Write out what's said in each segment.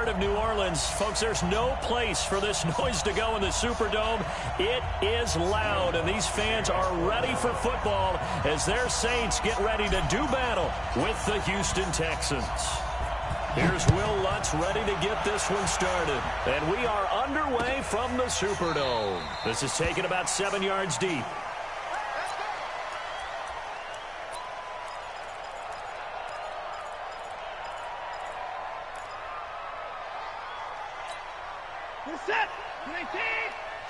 heart of New Orleans. Folks, there's no place for this noise to go in the Superdome. It is loud, and these fans are ready for football as their Saints get ready to do battle with the Houston Texans. Here's Will Lutz ready to get this one started. And we are underway from the Superdome. This is taken about 7 yards deep. Set. 19.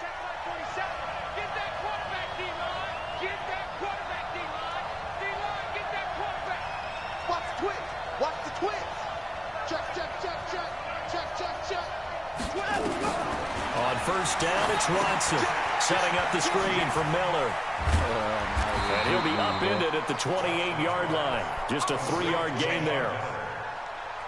Check line 47. Get that quarterback, D-line. Get that quarterback, D-line. D-line, get that quarterback. Watch the twins. Watch the twins. Check, check, check, check. Check, check, check. 12. On first down, it's Watson. Setting up the screen for Miller. And he'll be upended at the 28-yard line. Just a 3-yard gain there.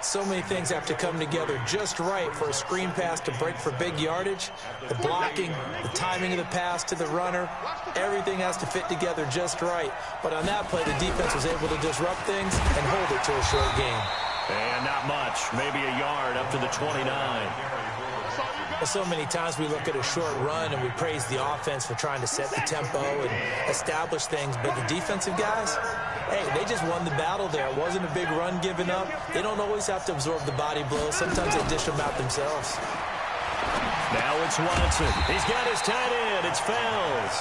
So many things have to come together just right for a screen pass to break for big yardage. The blocking, the timing of the pass to the runner, everything has to fit together just right. But on that play, the defense was able to disrupt things and hold it to a short gain. And not much, maybe a yard up to the 29. Well, so many times we look at a short run and we praise the offense for trying to set the tempo and establish things, but the defensive guys, hey, they just won the battle there. It wasn't a big run given up. They don't always have to absorb the body blows. Sometimes they dish them out themselves. Now it's Watson. He's got his tight end. It's Fells.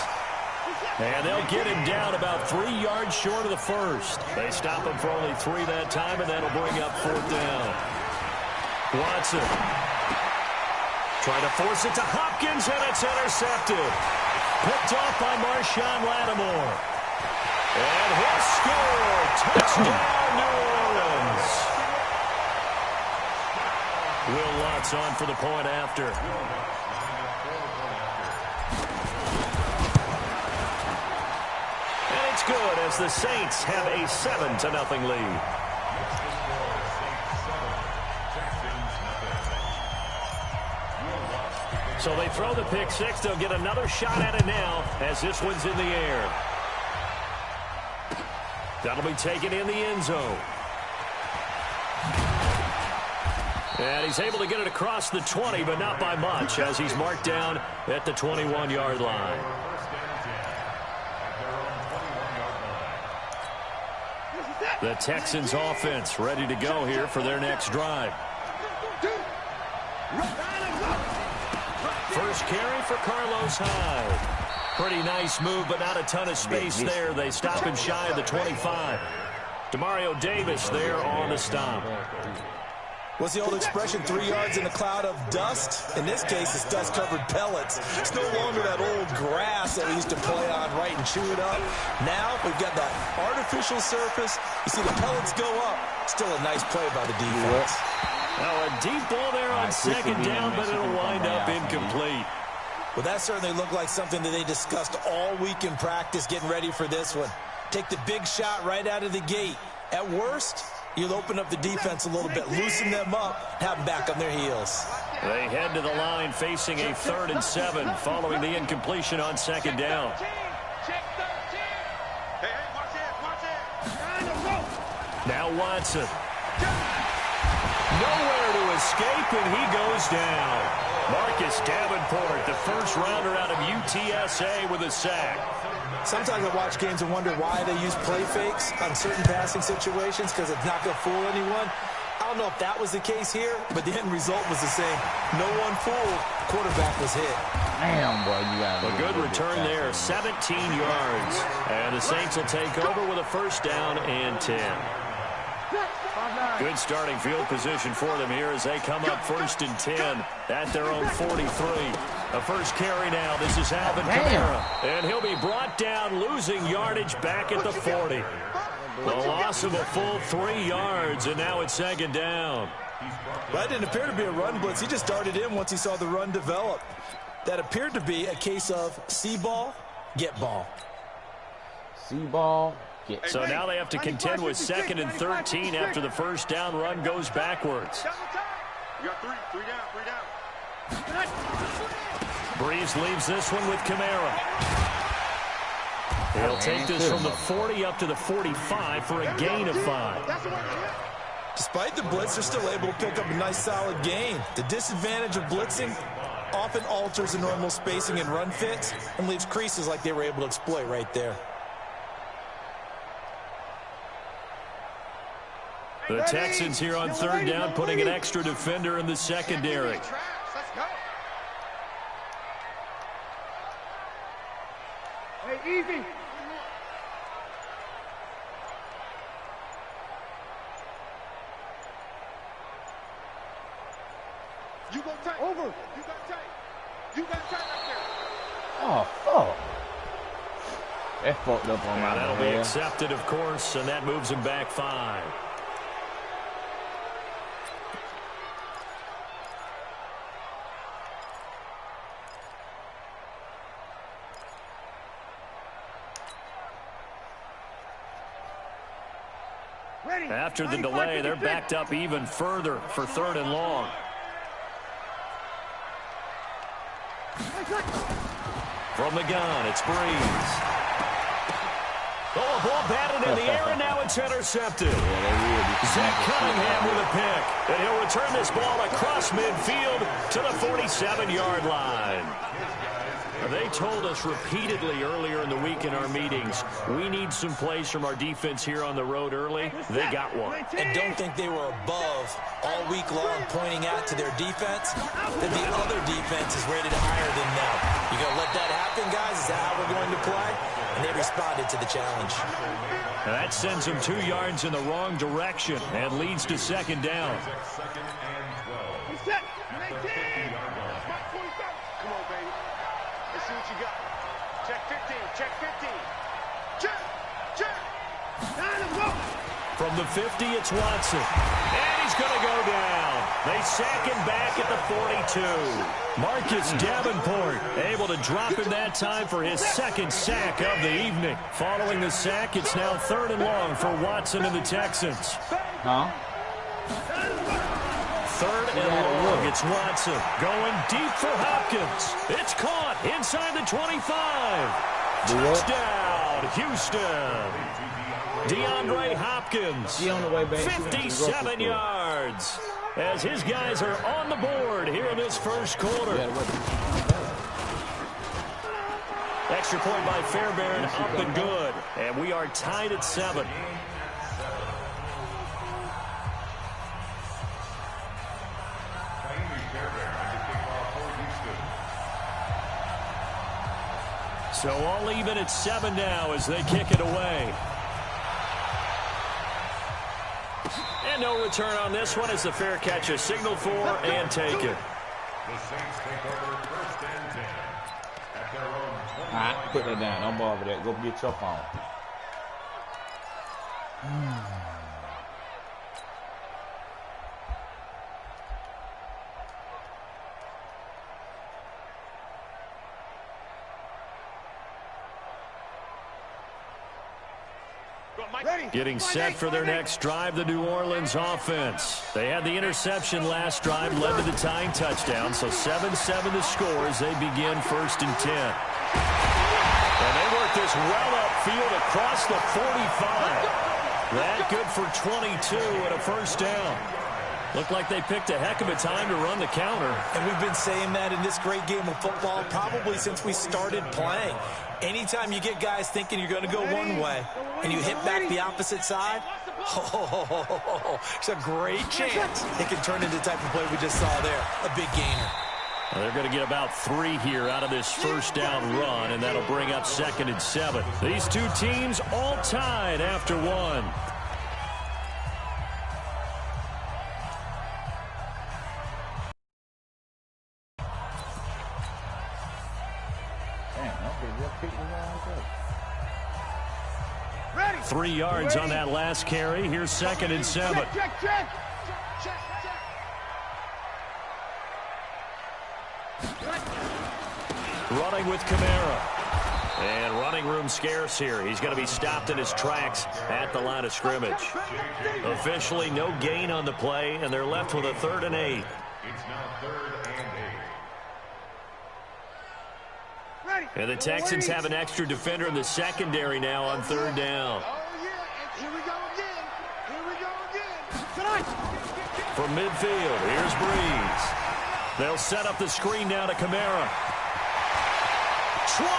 And they'll get him down about 3 yards short of the first. They stop him for only 3 that time, and that'll bring up 4th down. Watson trying to force it to Hopkins, and it's intercepted. Picked off by Marshawn Lattimore. And he'll score. Touchdown, New Orleans. Will Lutz on for the point after. And it's good as the Saints have a 7-0 lead. So they throw the pick six. They'll get another shot at it now as this one's in the air. That'll be taken in the end zone. And he's able to get it across the 20, but not by much, as he's marked down at the 21-yard line. The Texans offense ready to go here for their next drive. First carry for Carlos Hyde. Pretty nice move, but not a ton of space there. They stop him shy of the 25. Demario Davis there on the stop. What's the old expression, 3 yards in a cloud of dust? In this case, it's dust-covered pellets. It's no longer that old grass that we used to play on, right, and chew it up. Now we've got that artificial surface. You see the pellets go up. Still a nice play by the defense. Now a deep ball there on second down, but it'll wind up incomplete. Well, that certainly looked like something that they discussed all week in practice, getting ready for this one. Take the big shot right out of the gate. At worst, you'll open up the defense a little bit, loosen them up, have them back on their heels. They head to the line facing a 3rd and 7 following the incompletion on second down. Now Watson. Nowhere to escape, and he goes down. Marcus Davenport, the first rounder out of UTSA with a sack. Sometimes I watch games and wonder why they use play fakes on certain passing situations, because it's not going to fool anyone. I don't know if that was the case here, but the end result was the same. No one fooled. Quarterback was hit. Damn, boy, you got a good return there, 17 yards. And the Saints will take over with a first down and 10. Good starting field position for them here as they come up 1st and 10 at their own 43. A first carry now. This is Alvin Kamara. And he'll be brought down, losing yardage back at the 40. The loss of a full 3 yards, and now it's second down. Well, that didn't appear to be a run blitz. He just darted in once he saw the run develop. That appeared to be a case of see ball, get ball. See ball. So now they have to contend with 2nd and 13 after the first down run goes backwards. You got three down. Breeze leaves this one with Kamara. He'll take this from the 40 up to the 45 for a gain of 5. Despite the blitz, they're still able to pick up a nice, solid gain. The disadvantage of blitzing often alters the normal spacing and run fits and leaves creases like they were able to exploit right there. The Texans here on third down, putting an extra defender in the secondary. Let's go. Hey, easy. You go tight. Over. You got tight. You got tight right there. Oh, fuck. That fucked up on my That'll be head. accepted, of course, and that moves him back 5. Ready. After the delay, they're backed up even further for 3rd and long. From the gun, it's Breeze. Oh, a ball batted in the air, and now it's intercepted. Zach Cunningham with a pick. And he'll return this ball across midfield to the 47-yard line. They told us repeatedly earlier in the week in our meetings, we need some plays from our defense here on the road early. They got one. And don't think they were above all week long pointing out to their defense that the other defense is rated higher than them. You going to let that happen, guys? Is that how we're going to play? And they responded to the challenge. And that sends them 2 yards in the wrong direction and leads to 2nd down. Set. 19. Come on, baby. Let's see what you got. Check 15. Check 15. Check. Check. From the 50, it's Watson. And he's going to go down. They sack him back at the 42. Marcus Davenport able to drop him that time for his 2nd sack of the evening. Following the sack, it's now 3rd and long for Watson and the Texans. Huh? 3rd and long, it's Watson going deep for Hopkins. It's caught inside the 25. Touchdown, Houston. DeAndre Hopkins, He on the way back. 57 yards, as his guys are on the board here in this first quarter. Extra point by Fairbairn, up and good, and we are tied at 7. So all even at 7 now as they kick it away. And no return on this one as the fair catch is signaled for and taken. The Saints take over 1st and 10 at their own 20. All right, put that down. Don't bother that. Go get your phone. Getting set for their next drive, the New Orleans offense. They had the interception last drive, led to the tying touchdown, so 7-7 the score as they begin 1st and 10. And they work this well upfield across the 45. That good for 22 and a 1st down. Looked like they picked a heck of a time to run the counter. And we've been saying that in this great game of football probably since we started playing. Anytime you get guys thinking you're going to go one way and you hit back the opposite side, it's a great chance it can turn into the type of play we just saw there, a big gainer. Well, they're going to get about 3 here out of this 1st down run, and that'll bring up 2nd and 7. These two teams all tied after 1. Ready. 3 yards on that last carry. Here's 2nd and 7. Check, check. Running with Kamara. And running room scarce here. He's going to be stopped in his tracks at the line of scrimmage. Officially no gain on the play, and they're left with a 3rd and 8. It's now 3rd and 8. Ready. And the Texans have an extra defender in the secondary now on 3rd down. Oh, yeah. And here we go again. Here we go again. Tonight. from midfield. Here's Breeze. They'll set up the screen now to Kamara. 20,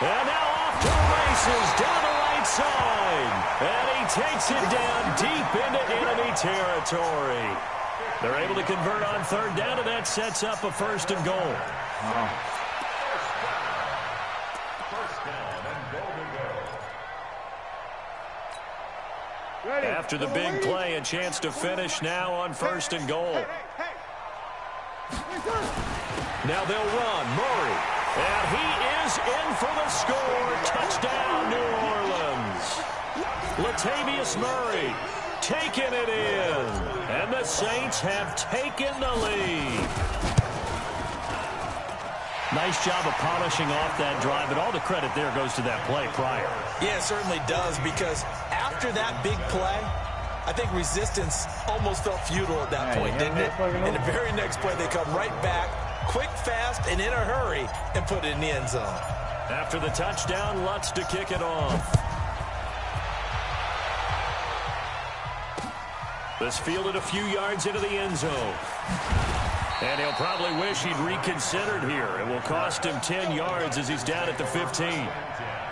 and now off to the races down the right side. And he takes it down deep into enemy territory. They're able to convert on third down, and that sets up a 1st and goal. After the big play, a chance to finish now on 1st and goal. Now they'll run. Murray. And he is in for the score. Touchdown, New Orleans. Latavius Murray taking it in. And the Saints have taken the lead. Nice job of polishing off that drive, and all the credit there goes to that play prior. Yeah, it certainly does, because after that big play, I think resistance almost felt futile at that point, didn't it? And the very next play, they come right back, quick, fast, and in a hurry, and put it in the end zone. After the touchdown, Lutz to kick it off. This fielded a few yards into the end zone. And he'll probably wish he'd reconsidered here. It will cost him 10 yards as he's down at the 15.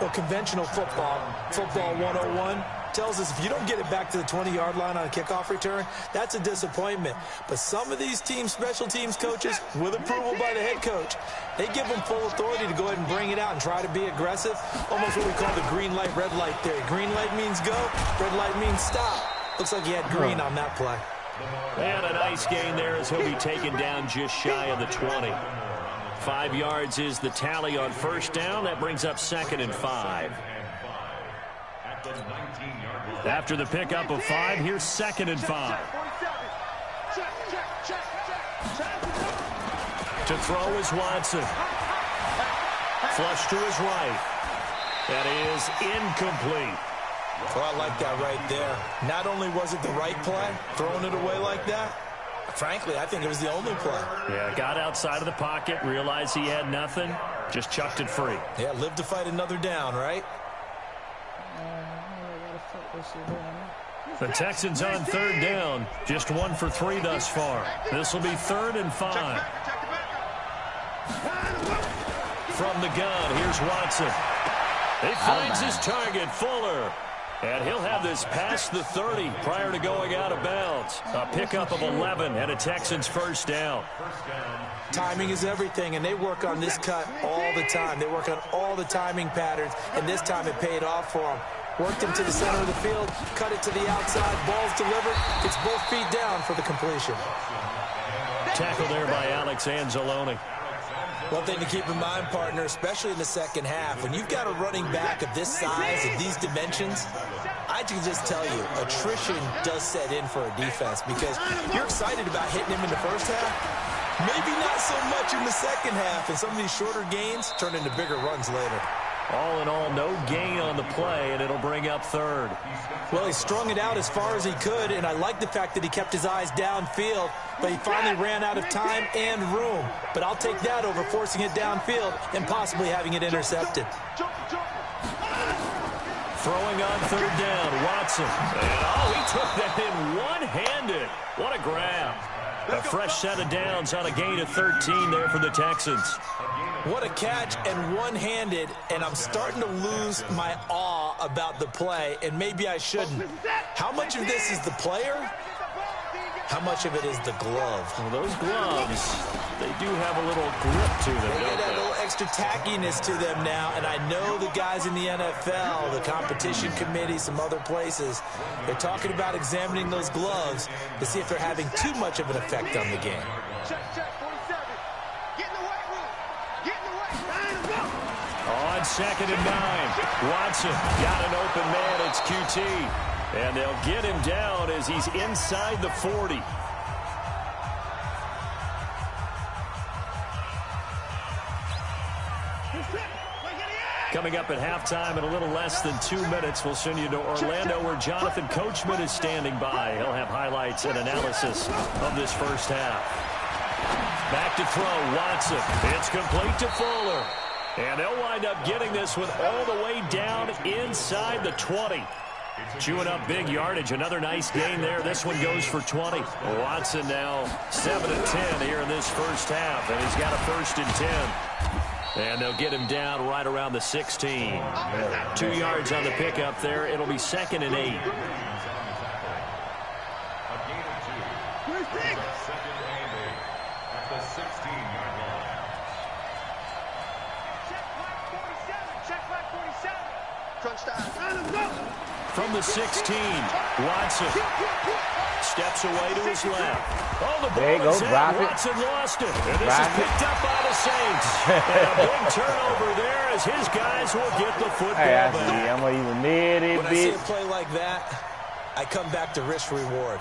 Well, conventional football 101, tells us if you don't get it back to the 20-yard line on a kickoff return, that's a disappointment. But some of these teams, special teams coaches, with approval by the head coach, they give them full authority to go ahead and bring it out and try to be aggressive. Almost what we call the green light, red light theory. Green light means go, red light means stop. Looks like he had green on that play. And a nice gain there as he'll be taken down just shy of the 20. 5 yards is the tally on 1st down. That brings up 2nd and 5. After the pickup of 5, here's 2nd and 5. To throw is Watson. Flush to his right. That is incomplete. Well, I like that right there. Not only was it the right play, throwing it away like that, frankly, I think it was the only play. Yeah, got outside of the pocket, realized he had nothing, just chucked it free. Yeah, live to fight another down, right? The Texans on 3rd down, just 1 for 3 thus far. This will be 3rd and 5. From the gun, here's Watson. He finds his target, Fuller. And he'll have this past the 30 prior to going out of bounds. A pickup of 11 and a Texans 1st down. Timing is everything, and they work on this cut all the time. They work on all the timing patterns, and this time it paid off for them. Worked him to the center of the field, cut it to the outside, ball's delivered, gets both feet down for the completion. Tackle there by Alex Anzalone. One thing to keep in mind, partner, especially in the second half, when you've got a running back of this size, of these dimensions, I can just tell you, attrition does set in for a defense because you're excited about hitting him in the first half, maybe not so much in the second half, and some of these shorter gains turn into bigger runs later. All in all, no gain on the play, and it'll bring up 3rd. Well, he strung it out as far as he could, and I like the fact that he kept his eyes downfield, but he finally ran out of time and room. But I'll take that over forcing it downfield and possibly having it intercepted. Throwing on 3rd down, Watson. And, he took that in one-handed. What a grab. A fresh set of downs on a gain of 13 there for the Texans. What a catch and one-handed, and I'm starting to lose my awe about the play, and maybe I shouldn't. How much of this is the player? How much of it is the glove? Well, those gloves, they do have a little grip to them, They get a little extra tackiness to them now, and I know the guys in the NFL, the competition committee, some other places, they're talking about examining those gloves to see if they're having too much of an effect on the game. On 2nd and 9, Watson got an open man. It's QT. And they'll get him down as he's inside the 40. Coming up at halftime in a little less than 2 minutes, we'll send you to Orlando where Jonathan Coachman is standing by. He'll have highlights and analysis of this first half. Back to throw, Watson. It's complete to Fuller. And they'll wind up getting this one all the way down inside the 20. Chewing up big yardage. Another nice gain there. This one goes for 20. Watson now 7-10 here in this first half, and he's got a 1st and 10. And they'll get him down right around the 16. 2 yards on the pickup there. It'll be 2nd and 8. From the 16, Watson steps away to his left. Oh, the ball is out. Watson lost it. And this is picked up by the Saints. And a big turnover there as his guys will get the football back. I'm going to even need it. When I see a play like that, I come back to risk reward.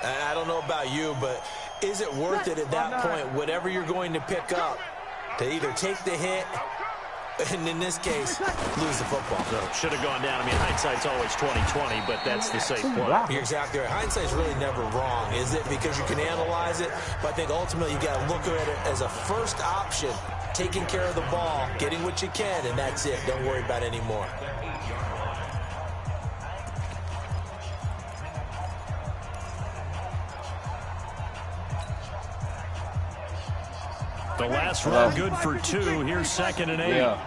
I don't know about you, but is it worth it at that point, whatever you're going to pick up, to either take the hit, and in this case, lose the football? So should have gone down. I mean, hindsight's always 20/20, but that's the safe play. You're exactly right. Hindsight's really never wrong, is it? Because you can analyze it, but I think ultimately you got to look at it as a first option, taking care of the ball, getting what you can, and that's it. Don't worry about it anymore. The last run good for 2. Here's 2nd and 8. Yeah.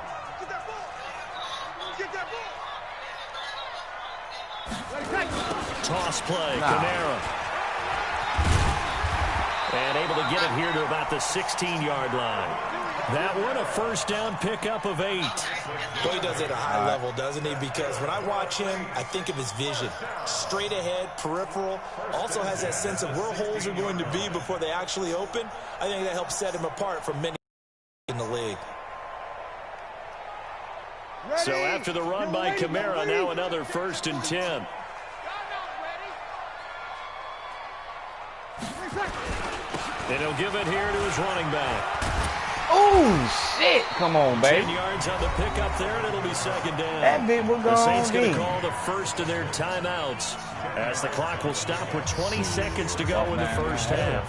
Toss play, Kamara. And able to get it here to about the 16-yard line. That one a 1st down pickup of 8. Well, he does it at a high level, doesn't he? Because when I watch him, I think of his vision. Straight ahead, peripheral. Also has that sense of where holes are going to be before they actually open. I think that helps set him apart from many in the league. So after the run by Kamara, now another 1st and 10. And he'll give it here to his running back. Oh, shit. Come on, baby. 10 yards on the pickup there, and it'll be 2nd down. That big will go The Saints going deep. to call the first of their timeouts as the clock will stop with 20 seconds to go in the first half.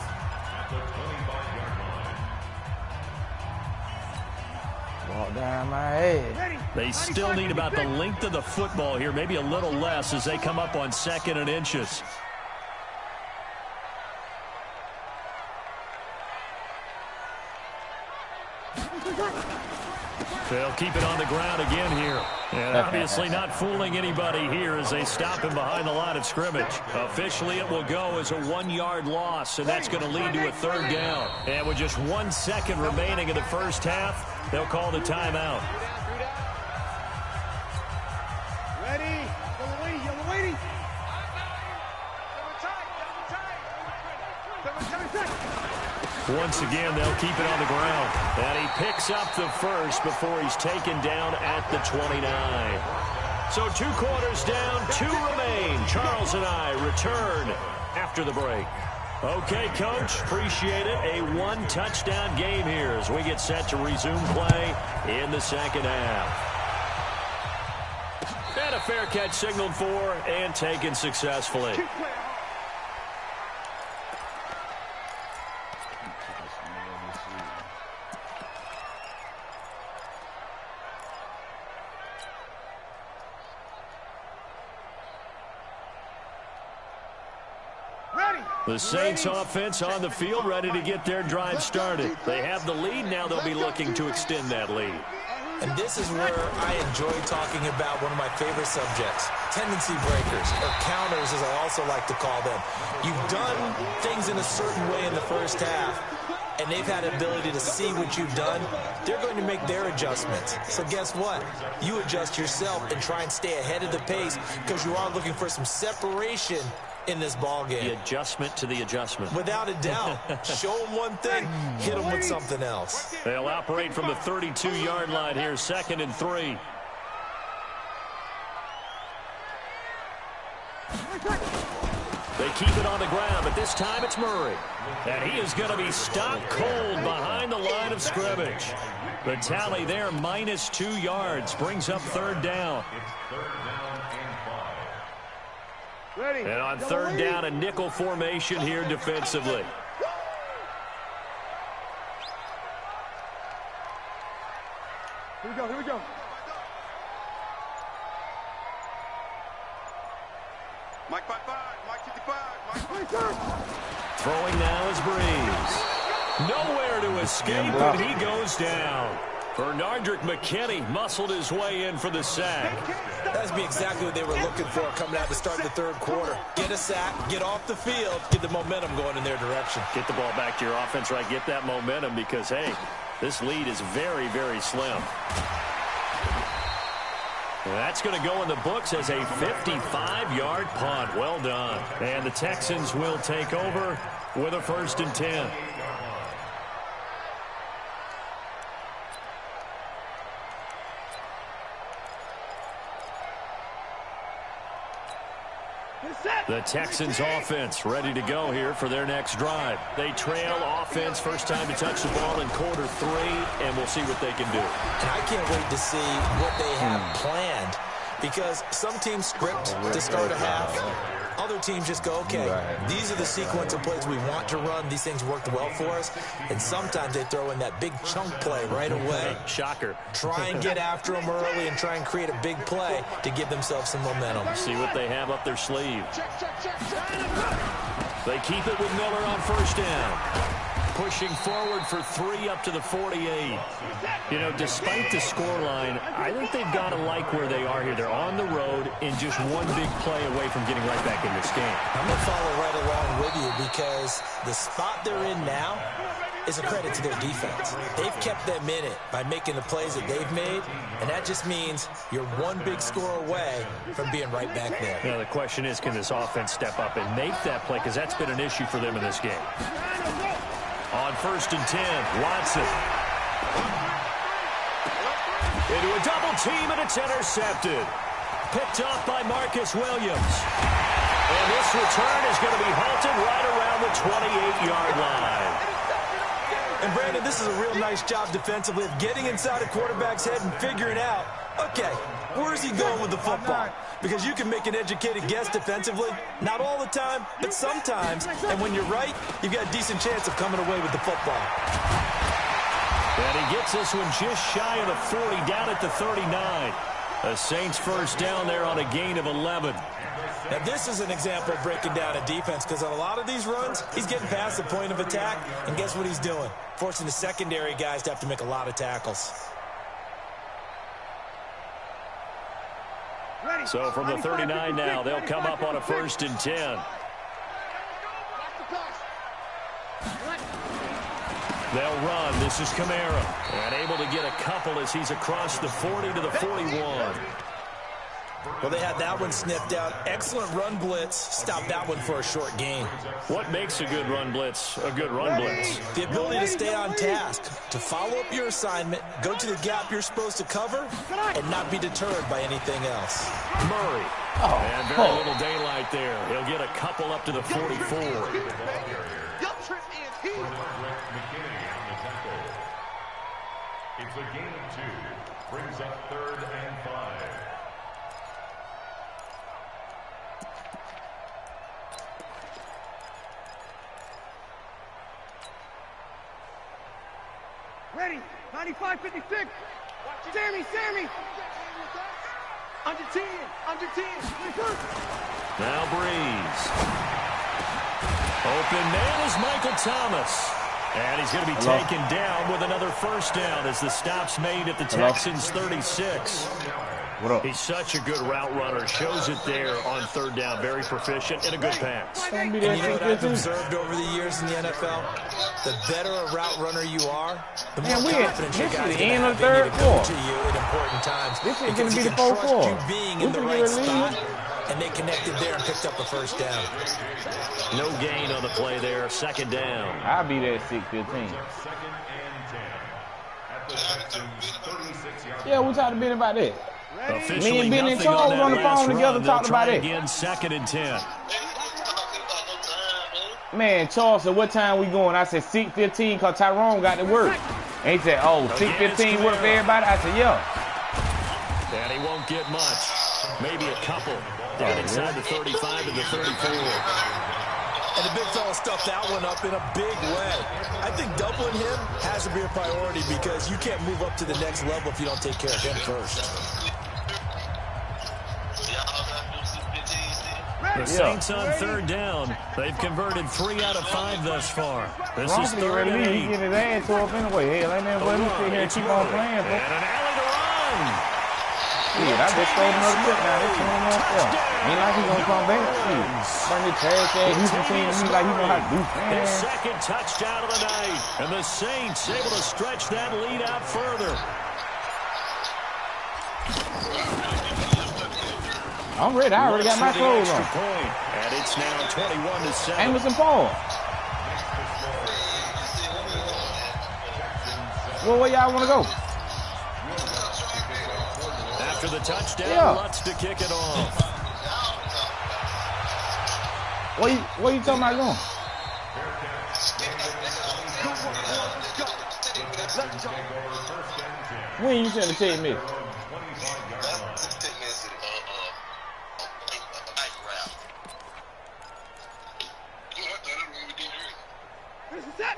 Walk down my head. They still need about the length of the football here, maybe a little less as they come up on 2nd and inches. They'll keep it on the ground again here. And obviously not fooling anybody here as they stop him behind the line of scrimmage. Officially, it will go as a 1-yard loss, and that's going to lead to a 3rd down. And with just 1 second remaining in the first half, they'll call the timeout. Ready? Yellow lady. Once again, they'll keep it on the ground. And he picks up the 1st before he's taken down at the 29. So 2 quarters down, 2 remain. Charles and I return after the break. Okay, Coach, appreciate it. A 1-touchdown game here as we get set to resume play in the 2nd half. And a fair catch signaled for and taken successfully. The Saints offense on the field, ready to get their drive started. They have the lead. Now they'll be looking to extend that lead. And this is where I enjoy talking about one of my favorite subjects, tendency breakers, or counters as I also like to call them. You've done things in a certain way in the first half, and they've had the ability to see what you've done. They're going to make their adjustments. So guess what? You adjust yourself and try and stay ahead of the pace because you are looking for some separation in this ball game. The adjustment to the adjustment. Without a doubt. Show them one thing, hit them with something else. They'll operate from the 32-yard line here, 2nd and 3. They keep it on the ground, but this time it's Murray. And he is going to be stopped cold behind the line of scrimmage. The tally there, -2 yards, brings up 3rd down. And on 3rd down, a nickel formation here defensively. Here we go. Mike 55, Mike 55, Mike 55. Throwing now is Breeze. Nowhere to escape, and he goes down. Bernardrick McKinney muscled his way in for the sack. That'd be exactly what they were looking for coming out to start the third quarter. Get a sack, get off the field, get the momentum going in their direction. Get the ball back to your offense, right? Get that momentum because, hey, this lead is very, very slim. That's going to go in the books as a 55-yard punt. Well done. And the Texans will take over with a 1st and 10. The Texans offense ready to go here for their next drive. They trail offense, first time to touch the ball in quarter 3, and we'll see what they can do. And I can't wait to see what they have planned, because some teams script to start a half. Other teams just go, okay, these are the sequence of plays we want to run. These things worked well for us. And sometimes they throw in that big chunk play right away. Shocker. Try and get after them early and try and create a big play to give themselves some momentum. See what they have up their sleeve. They keep it with Miller on 1st down. Pushing forward for 3 up to the 48. You know, despite the scoreline, I think they've got to like where they are here. They're on the road in just one big play away from getting right back in this game. I'm going to follow right along with you because the spot they're in now is a credit to their defense. They've kept them in it by making the plays that they've made, and that just means you're one big score away from being right back there. Now, the question is, can this offense step up and make that play? Because that's been an issue for them in this game. On 1st and 10, Watson. Into a double team, and it's intercepted. Picked off by Marcus Williams. And this return is going to be halted right around the 28-yard line. And, Brandon, this is a real nice job defensively of getting inside a quarterback's head and figuring out, okay, where's he going with the football? Because you can make an educated guess defensively. Not all the time, but sometimes. And when you're right, you've got a decent chance of coming away with the football. And he gets this one just shy of the 40, down at the 39. The Saints 1st down there on a gain of 11. Now, this is an example of breaking down a defense because on a lot of these runs, he's getting past the point of attack. And guess what he's doing? Forcing the secondary guys to have to make a lot of tackles. So from the 39 now, they'll come up on a 1st and 10. They'll run. This is Kamara. And able to get a couple as he's across the 40 to the 41. Well, they had that one sniffed out. Excellent run blitz. Stopped that one for a short gain. What makes a good run blitz a good run blitz? The ability to stay on task, to follow up your assignment, go to the gap you're supposed to cover, and not be deterred by anything else. Murray. And very little daylight there. He'll get a couple up to the 44. It's a gain of 2. Brings up 3rd and 5. Ready, 95, 56. Sammy. Under 10. Now Breeze. Open man is Michael Thomas. And he's going to be taken down with another 1st down as the stop's made at the Texans 36. He's such a good route runner. Shows it there on 3rd down. Very proficient and a good pass. And you know what I've observed over the years in the NFL? The better a route runner you are, the more confidence your guys going to have to go to you at important times. This is going to be the 4-4. Trust you being in the right spot, and they connected there and picked up a 1st down. No gain on the play there. 2nd down. I'll be there at 6:15. 2nd and 10. At the Texans 36-yard. Yeah, we talked a bit about that. Officially Me and Ben and nothing Charles on on the that phone last together run. talking They'll try about it. again, 2nd and 10. Man, Charles said, what time we going? I said 6:15 because Tyrone got to work. And he said, oh, 6:15 work for everybody? I said, yeah. And he won't get much. Maybe a couple. Down inside the 35 and the 34. And the big fella stuffed that one up in a big way. I think doubling him has to be a priority because you can't move up to the next level if you don't take care of him first. The Saints on third down. They've converted 3 out of 5 thus far. This is third and 8. He getting his ass tore up anyway. Hell, ain't that what he sit here and keep on playing, bro. And an alley to run. Shit, I just stole another touchdown. They're playing that stuff. Ain't like he's gonna come back. Shit. Bring the trash ass Houston team to me like he know how to do. His second touchdown of the night. And the Saints able to stretch that lead out further. I'm ready. I already got my clothes on. And it's now 21-7. Anderson Paul. Well, where y'all want to go? After the touchdown, Lutz to kick it off. Where you talking about going? When you send the take me?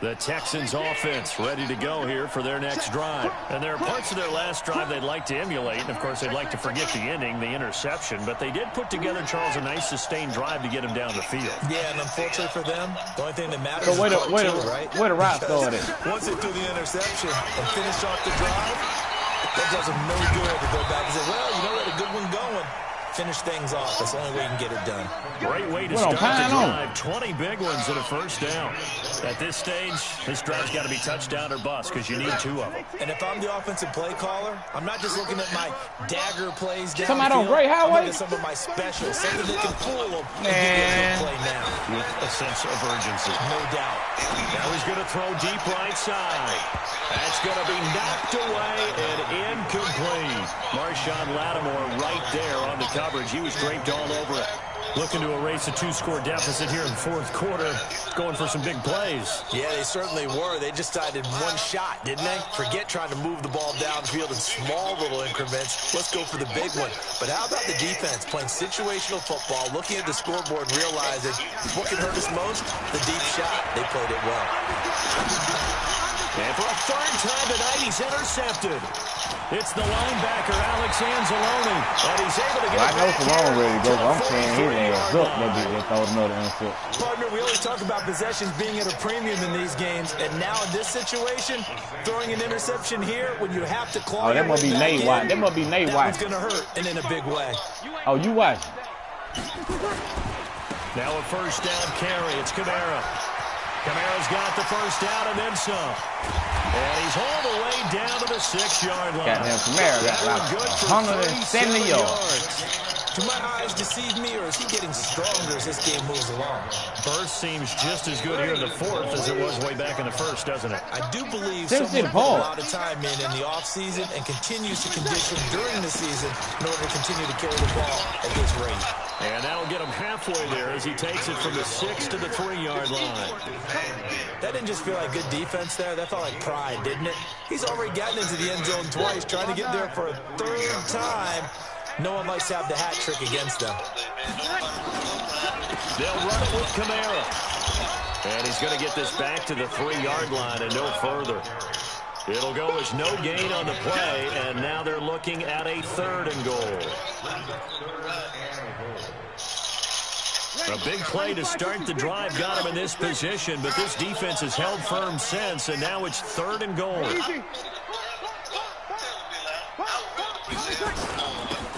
The Texans offense ready to go here for their next drive. And there are parts of their last drive they'd like to emulate. And, of course, they'd like to forget the ending, the interception. But they did put together, Charles, a nice sustained drive to get him down the field. Yeah, and unfortunately for them, the only thing that matters is where the route started. Once they threw the interception and finished off the drive, that does them no good to go back and say, well, you know, we had a good one going. Finish things off. That's the only way you can get it done. Great way to start the drive. 20 big ones and a first down. At this stage, this drive's got to be touchdown or bust because you need 2 of them. And if I'm the offensive play caller, I'm not just looking at my dagger plays down. Somebody on Gray Highway? I'm looking at some of my specials, something that can fool them. Man. Play now. With a sense of urgency. No doubt. Now he's going to throw deep right side. That's going to be knocked away and incomplete. Marshawn Lattimore right there on the coverage. He was draped all over it. Looking to erase a 2-score deficit here in the fourth quarter. Going for some big plays. Yeah, they certainly were. They just decided one shot, didn't they? Forget trying to move the ball downfield in small little increments. Let's go for the big one. But how about the defense playing situational football, looking at the scoreboard and realizing what can hurt us most? The deep shot. They played it well. And for a third time tonight, he's intercepted. It's the linebacker, Alex Anzalone. And he's able to get I know Salone ready to go, but I'm saying his ass up. They throw another intercept. Partner, we always talk about possessions being at a premium in these games. And now in this situation, throwing an interception here when you have to claw. Oh, that must be Nate White. That must be Nate White. That one's going to hurt, and in a big way. Oh, you watch. Now a first down carry. It's Kamara. Kamara's got the first down and then some. And he's all the way down to the 6-yard line. Goddamn Kamara got like 170 yards. Do my eyes deceive me, or is he getting stronger as this game moves along? Burst seems just as good here in the fourth as it was way back in the first, doesn't it? I do believe someone put a lot of time in the offseason and continues to condition during the season in order to continue to carry the ball at this rate. And that'll get him halfway there as he takes it from the 6 to the 3-yard line. That didn't just feel like good defense there. That felt like pride, didn't it? He's already gotten into the end zone twice, trying to get there for a third time. No one likes to have the hat trick against them. They'll run it with Kamara. And he's going to get this back to the 3-yard line and no further. It'll go as no gain on the play, and now they're looking at a 3rd and goal. A big play to start the drive got him in this position, but this defense has held firm since, and now it's 3rd and goal.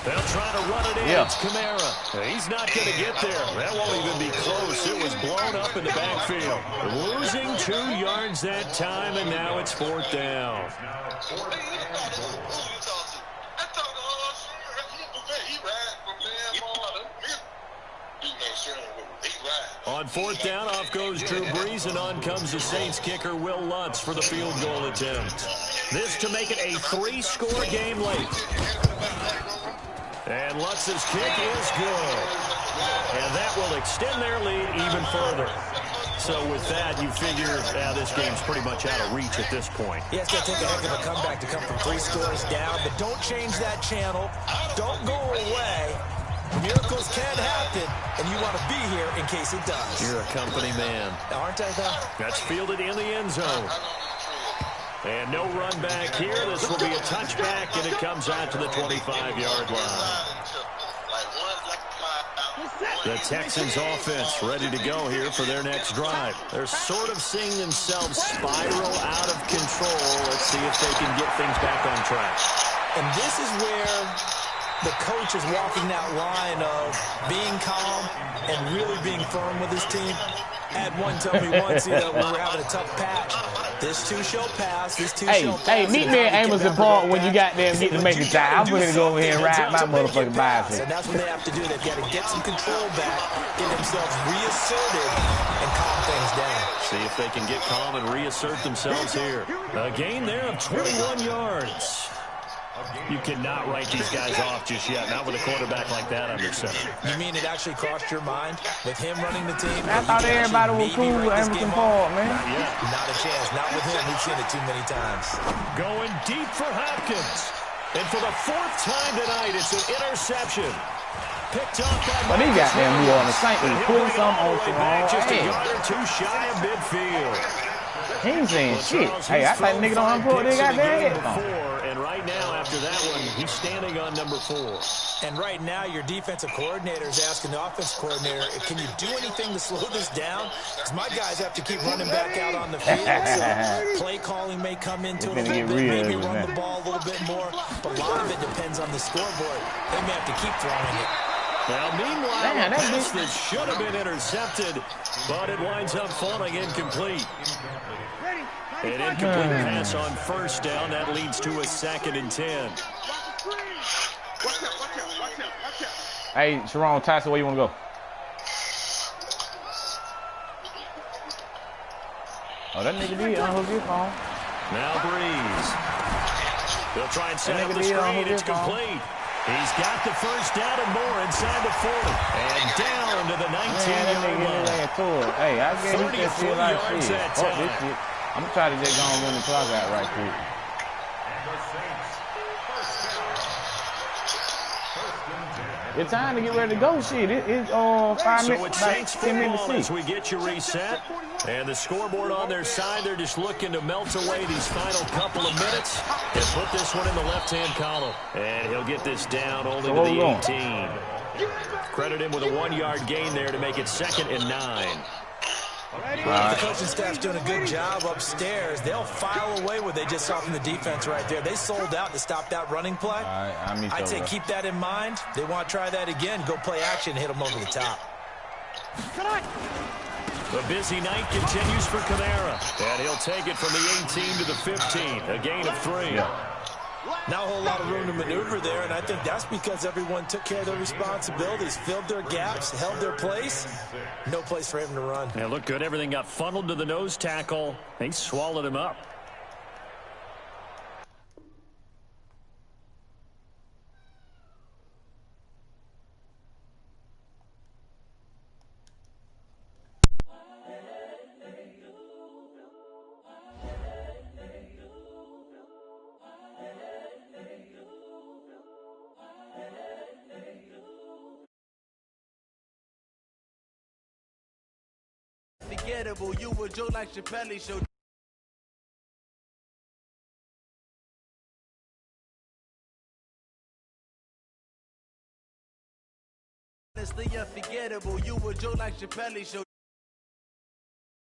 They'll try to run it in. Yeah. It's Kamara. He's not going to get there. That won't even be close. It was blown up in the backfield. Losing 2 yards that time, and now it's 4th down. On 4th down, off goes Drew Brees, and on comes the Saints kicker, Will Lutz, for the field goal attempt. This to make it a 3-score game late. And Lutz's kick is good. And that will extend their lead even further. So with that, you figure this game's pretty much out of reach at this point. Yeah, it's going to take a heck of a comeback to come from 3 scores down, but don't change that channel. Don't go away. Miracles can happen, and you want to be here in case it does. You're a company man. Aren't I, though? That's fielded in the end zone. And no run back here. This will be a touchback, and it comes out to the 25-yard line. The Texans offense ready to go here for their next drive. They're sort of seeing themselves spiral out of control. Let's see if they can get things back on track. And this is where the coach is walking that line of being calm and really being firm with his team. Had one tell me once, we were having a tough patch. This too shall pass. This too shall pass. Hey, meet me at Amerson Park when you got them getting to make the time. I'm going to go over here and ride my motherfucking bicycle. And that's what they have to do. They've got to get some control back, get themselves reasserted, and calm things down. See if they can get calm and reassert themselves here. A gain there of 21 yards. You cannot write these guys off just yet, not with a quarterback like that under center. You mean it actually crossed your mind with him running the team? I thought everybody was cool with Amerson Park, man. Not a chance. Not with him. We've seen it too many times. Going deep for Hopkins. And for the 4th time tonight, it's an interception. Picked up by... But he got them New Orleans Saints pulling some on the wrong just a head. yard or two shy of midfield. He ain't saying shit. Hey, I think nigga don't unplug they got their headphones. And right now, after that one, he's standing on number 4. And right now, your defensive coordinator is asking the offensive coordinator, can you do anything to slow this down? Because my guys have to keep running back out on the field. So play calling may come into it a little bit, maybe run the ball a little bit more. But a lot of it depends on the scoreboard. They may have to keep throwing it. Now, meanwhile, a pass that should have been intercepted, but it winds up falling incomplete. An incomplete pass on 1st down. That leads to a 2nd and 10. Hey, Sharon, Tyson, where you want to go? Oh, that nigga did unhook his phone. Now Breeze. They'll try and set up the screen. It's complete. He's got the 1st down and more inside the 40. And down to the 19-yard line. Hey, I gave you that shit like yards shit. that Fuck time. this shit. I'm going to try to just go and run the clock out right quick. It's time to get ready to go. Shit, it's 5 minutes, about 10 minutes to as we get you reset. And the scoreboard on their side, they're just looking to melt away these final couple of minutes and put this one in the left-hand column. And he'll get this down only to the 18. Credit him with a 1-yard gain there to make it 2nd and 9. The coaching staff's doing a good job upstairs. They'll file away what they just saw from the defense right there. They sold out to stop that running play. I'd say keep that in mind. They want to try that again. Go play action, hit them over the top. The busy night continues for Kamara. And he'll take it from the 18 to the 15. A gain of 3. Not a whole lot of room to maneuver there, and I think that's because everyone took care of their responsibilities, filled their gaps, held their place. No place for him to run. Yeah, looked good. Everything got funneled to the nose tackle. They swallowed him up. Forgettable, you were Joe like Chappelle show. Honestly, unforgettable, you were Joe like Chappelle show.